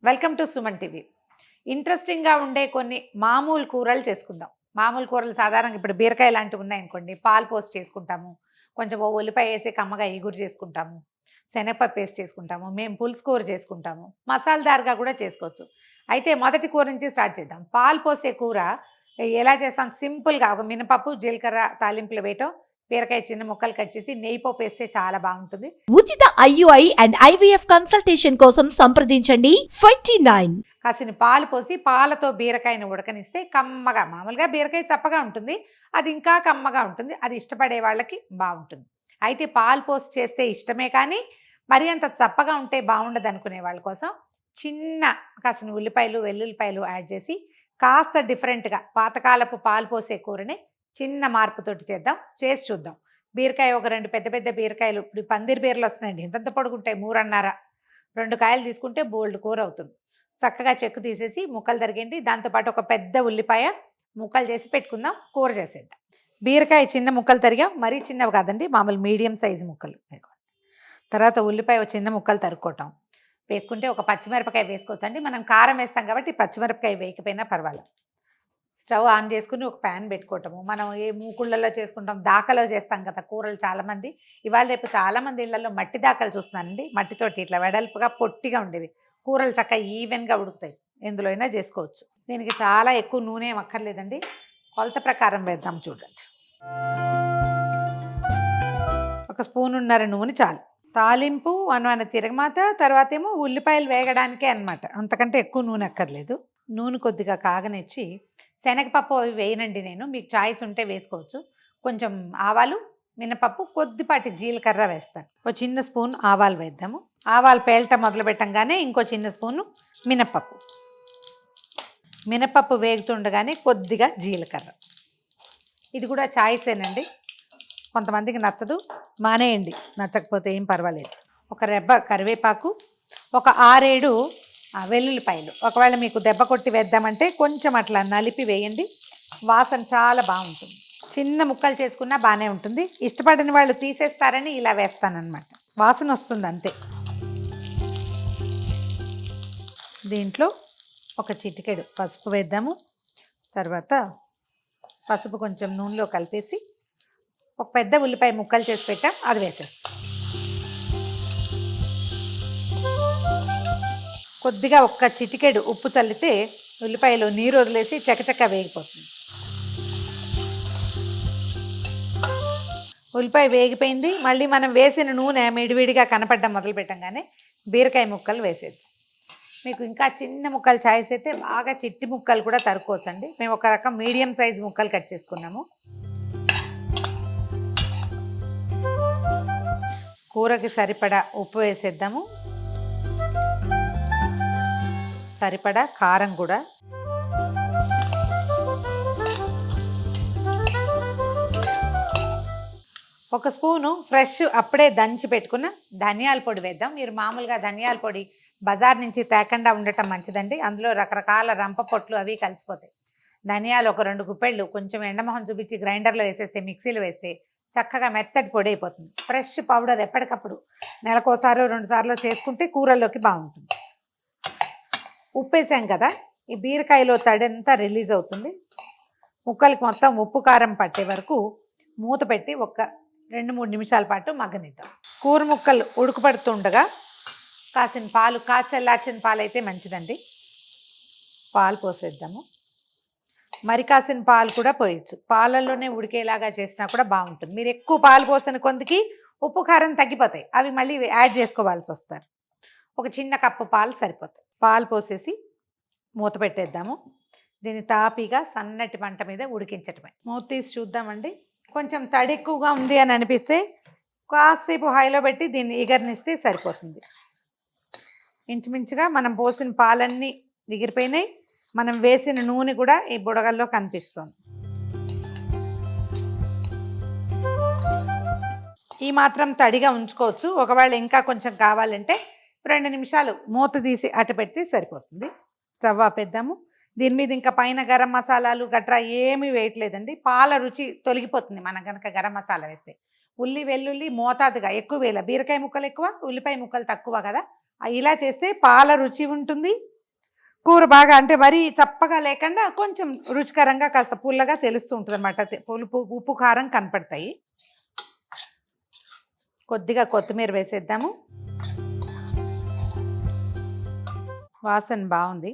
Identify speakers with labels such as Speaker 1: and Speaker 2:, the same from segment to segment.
Speaker 1: Welcome to Suman TV. ఇంట్రెస్టింగ్గా ఉండే కొన్ని మామూలు కూరలు చేసుకుందాం. మామూలు కూరలు సాధారణంగా ఇప్పుడు బీరకాయ లాంటివి ఉన్నాయనుకోండి, పాలు పోసి చేసుకుంటాము. కొంచెం ఓ ఉల్లిపాయ వేసి కమ్మగా ఈగురు చేసుకుంటాము. శనగపప్పు వేసి చేసుకుంటాము. మేము పులుసు కూర చేసుకుంటాము. మసాలాదారుగా కూడా చేసుకోవచ్చు. అయితే మొదటి కూర నుంచి స్టార్ట్ చేద్దాం. పాలు పోసే కూర ఎలా చేస్తాం? సింపుల్గా ఒక మినపప్పు, జీలకర్ర తాలింపులు వేయటం, బీరకాయ చిన్న ముక్కలు కట్ చేసి నెయ్యి పోపు వేస్తే చాలా బాగుంటుంది.
Speaker 2: ఉచిత IUI అండ్ IVF కన్సల్టేషన్ కోసం సంప్రదించండి 29.
Speaker 1: కాసిన పాలు పోసి పాలతో బీరకాయను ఉడకనిస్తే కమ్మగా, మామూలుగా బీరకాయ చప్పగా ఉంటుంది, అది ఇంకా కమ్మగా ఉంటుంది. అది ఇష్టపడే వాళ్ళకి బాగుంటుంది. అయితే పాలు పోసి చేస్తే ఇష్టమే, కానీ మరి అంత చప్పగా ఉంటే బాగుండదు అనుకునే వాళ్ళ కోసం చిన్న కాసిన ఉల్లిపాయలు, వెల్లుల్లిపాయలు యాడ్ చేసి కాస్త డిఫరెంట్గా పాతకాలపు పాలు పోసే కూరని చిన్న మార్పుతోటి చేసి చూద్దాం. బీరకాయ ఒక 2 పెద్ద పెద్ద బీరకాయలు, ఇప్పుడు పందిరి బీరలు వస్తున్నాయండి, ఇంతంత పొడుగుంటాయి, 3.5, 2 కాయలు తీసుకుంటే బోల్డ్ కూర అవుతుంది. చక్కగా చెక్కు తీసేసి ముక్కలు తరిగండి. దాంతోపాటు ఒక పెద్ద ఉల్లిపాయ ముక్కలు చేసి పెట్టుకుందాం. కూర చేసేద్దాం. బీరకాయ చిన్న ముక్కలు తరిగాం, మరీ చిన్నవి కాదండి, మామూలు మీడియం సైజు ముక్కలు. తర్వాత ఉల్లిపాయ చిన్న ముక్కలు తరుక్కోవటం వేసుకుంటే, ఒక పచ్చిమిరపకాయ వేసుకోవచ్చు అండి. మనం కారం వేస్తాం కాబట్టి పచ్చిమిరపకాయ వేయకపోయినా పర్వాలేదు. స్టవ్ ఆన్ చేసుకుని ఒక ప్యాన్ పెట్టుకోవటము. మనం ఏ మూకుళ్ళలో చేసుకుంటాం, దాకలో చేస్తాం కదా కూరలు చాలామంది. ఇవాళ రేపు చాలామంది ఇళ్లలో మట్టి దాకలు చూస్తున్నానండి. మట్టితోటి ఇట్లా వెడల్పుగా పొట్టిగా ఉండేవి కూరలు చక్కగా ఈవెన్గా ఉడుకుతాయి. ఎందులో అయినా చేసుకోవచ్చు. దీనికి చాలా ఎక్కువ నూనె అక్కర్లేదండి. కొలత ప్రకారం వేద్దాం చూడండి. 1 స్పూనున్నర నూనె చాలు. తాలింపు 1 తిరగమాత, తర్వాత ఏమో ఉల్లిపాయలు వేగడానికే అనమాట. అంతకంటే ఎక్కువ నూనె అక్కర్లేదు. నూనె కొద్దిగా కాగనిచ్చి శనగపప్పు అవి వేయనండి నేను, మీకు చాయిస్ ఉంటే వేసుకోవచ్చు. కొంచెం ఆవాలు, మినపప్పు, కొద్దిపాటి జీలకర్ర వేస్తాను. ఒక చిన్న స్పూన్ ఆవాలు వేద్దాము. ఆవాలు పేలట మొదలు పెట్టంగానే ఇంకో చిన్న స్పూను మినపప్పు వేగుతుండగానే కొద్దిగా జీలకర్ర. ఇది కూడా చాయిసేనండి, కొంతమందికి నచ్చదు, మానేయండి, నచ్చకపోతే ఏం పర్వాలేదు. ఒక రెబ్బ కరివేపాకు, ఒక 6-7 వెల్లుల్లిపాయలు. ఒకవేళ మీకు దెబ్బ కొట్టి వేద్దామంటే కొంచెం అట్లా నలిపి వేయండి, వాసన చాలా బాగుంటుంది. చిన్న ముక్కలు చేసుకున్నా బాగానే ఉంటుంది. ఇష్టపడని వాళ్ళు తీసేస్తారని ఇలా వేస్తానన్నమాట, వాసన వస్తుంది అంతే. దీంట్లో ఒక చిటికెడు పసుపు వేద్దాము. తర్వాత పసుపు కొంచెం నూనెలో కలిపేసి ఒక పెద్ద ఉల్లిపాయ ముక్కలు చేసి పెట్టాం, అది వేసేస్తాం. కొద్దిగా ఒక్క చిటికెడు ఉప్పు చల్లితే ఉల్లిపాయలు నీరు వదిలేసి చకచక్క వేగిపోతుంది. ఉల్లిపాయ వేగిపోయింది. మళ్ళీ మనం వేసిన నూనె విడివిడిగా కనపడడం మొదలు పెట్టంగానే బీరకాయ ముక్కలు వేసేది. మీకు ఇంకా చిన్న ముక్కలు చాయిస్ అయితే బాగా చిట్టి ముక్కలు కూడా తరుక్కోవచ్చండి. మేము ఒక రకం మీడియం సైజు ముక్కలు కట్ చేసుకున్నాము. కూరకి సరిపడా ఉప్పు వేసేద్దాము, సరిపడా కారం కూడా. ఒక స్పూను ఫ్రెష్ అప్పుడే దంచి పెట్టుకున్న ధనియాల పొడి వేద్దాం. మీరు మామూలుగా ధనియాల పొడి బజార్ నుంచి తేకుండా ఉండటం మంచిదండి. అందులో రకరకాల రంప పొట్లు అవి కలిసిపోతాయి. ధనియాలు ఒక 2 గుప్పెళ్ళు కొంచెం ఎండమొహం చూపించి గ్రైండర్లో వేసేస్తే, మిక్సీలో వేస్తే చక్కగా మెత్తటి పొడి అయిపోతుంది. ఫ్రెష్ పౌడర్ ఎప్పటికప్పుడు నెలకోసారో 2 సార్లు చేసుకుంటే కూరల్లోకి బాగుంటుంది. ఉప్పు వేసాం కదా, ఈ బీరకాయలో తడంతా రిలీజ్ అవుతుంది. ముక్కలకి మొత్తం ఉప్పు కారం పట్టే వరకు మూత పెట్టి ఒక 2-3 నిమిషాల పాటు మగ్గనిద్దాం. కూర ముక్కలు ఉడకపడుతుండగా కాసిన పాలు, చల్లార్చిన పాలు అయితే మంచిదండి, పాలు పోసేద్దాము. మరి కాసిన పాలు కూడా పోయచ్చు, పాలల్లోనే ఉడికేలాగా చేసినా కూడా బాగుంటుంది. మీరు ఎక్కువ పాలు పోసిన కొందికి ఉప్పు కారం తగ్గిపోతాయి, అవి మళ్ళీ యాడ్ చేసుకోవాల్సి వస్తారు. ఒక చిన్న కప్పు పాలు సరిపోతాయి. పాలు పోసేసి మూత పెట్టేద్దాము. దీన్ని తాపీగా సన్నటి మంట మీద ఉడికించటమే. మూత తీసి చూద్దామండి. కొంచెం తడి ఎక్కువగా ఉంది అని అనిపిస్తే కాసేపు హైలో పెట్టి దీన్ని ఎగరనిస్తే సరిపోతుంది. ఇంచుమించుగా మనం పోసిన పాలన్నీ ఎగిరిపోయినాయి. మనం వేసిన నూనె కూడా ఈ బుడగల్లో కనిపిస్తుంది. ఈ మాత్రం తడిగా ఉంచుకోవచ్చు. ఒకవేళ ఇంకా కొంచెం కావాలంటే 2 నిమిషాలు మూత తీసి అటు పెడితే సరిపోతుంది. స్టవ్ ఆపేద్దాము. దీని మీద ఇంకా పైన గరం మసాలాలు గట్రా ఏమీ వేయట్లేదండి. పాల రుచి తొలగిపోతుంది మనం కనుక గరం మసాలా వేస్తే. వెల్లుల్లి మోతాదుగా ఎక్కువ వేయాలి. బీరకాయ ముక్కలు ఎక్కువ, ఉల్లిపాయ ముక్కలు తక్కువ కదా. ఇలా చేస్తే పాల రుచి ఉంటుంది, కూర బాగా అంటే మరీ చప్పగా లేకుండా కొంచెం రుచికరంగా కాస్త పుల్లగా తెలుస్తూ ఉంటుంది అనమాట. పులుపు ఉప్పు కారం కనపడతాయి. కొద్దిగా కొత్తిమీర వేసేద్దాము. వాసన బాగుంది.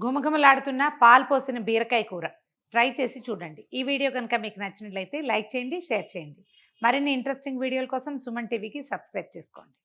Speaker 1: ఘుమఘుమలాడుతున్న పాలు పోసిన బీరకాయ కూర ట్రై చేసి చూడండి. ఈ వీడియో కనుక మీకు నచ్చినట్లయితే లైక్ చేయండి, షేర్ చేయండి. మరిన్ని ఇంట్రెస్టింగ్ వీడియోల కోసం సుమన్ టీవీకి సబ్స్క్రైబ్ చేసుకోండి.